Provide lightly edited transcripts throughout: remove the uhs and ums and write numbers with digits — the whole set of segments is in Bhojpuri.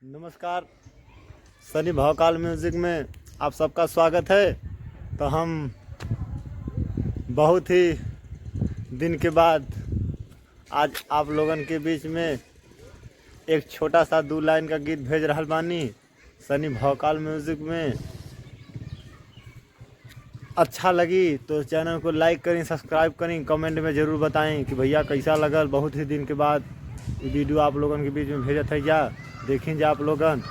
नमस्कार। सनी भौकाल म्यूज़िक में आप सबका स्वागत है। तो हम बहुत ही दिन के बाद आज आप लोगन के बीच में एक छोटा सा 2 लाइन का गीत भेज रहल बानी सनी भौकाल म्यूज़िक में। अच्छा लगी तो चैनल को लाइक करें, सब्सक्राइब करें, कमेंट में ज़रूर बताएं कि भैया कैसा लगल। बहुत ही दिन के बाद ये वीडियो आप लोगन के बीच में भेजत है। जा देखें जा आप लोगन,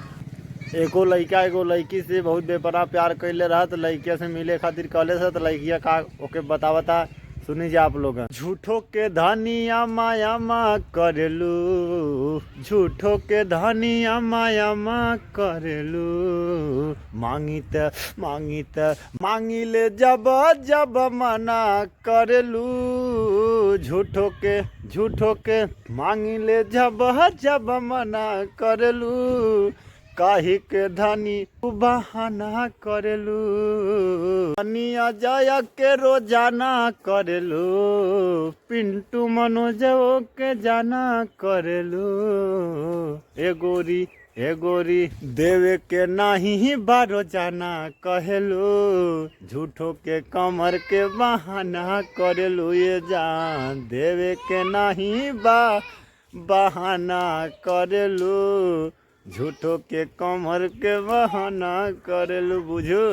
एगो लड़का एगो लड़की से बहुत बेपनाह प्यार कैले रहा तो लड़किया से मिले खातिर कहले से तो लड़किया का ओके बतावता। सुनी जा आप लोगन। झूठो के धनिया माया मा करेलू, झूठो के धनिया माया मा करेलू, मांगी ले जब जब मना करेलू, झूठो के मांगी ले जब जब मना करेलू, काहे के धनी बहाना करेलू, अनिया जाया के रोजाना करेलू, पिंटू मनोज के जाना करेलू, ए गोरी देवे के नाही बारो जाना कहेलू, झूठो के कमर के बहाना करेलू, ये जान देवे के नाही बहाना करेलू, झूठो के कमर के बहाना करेलू। बुझो।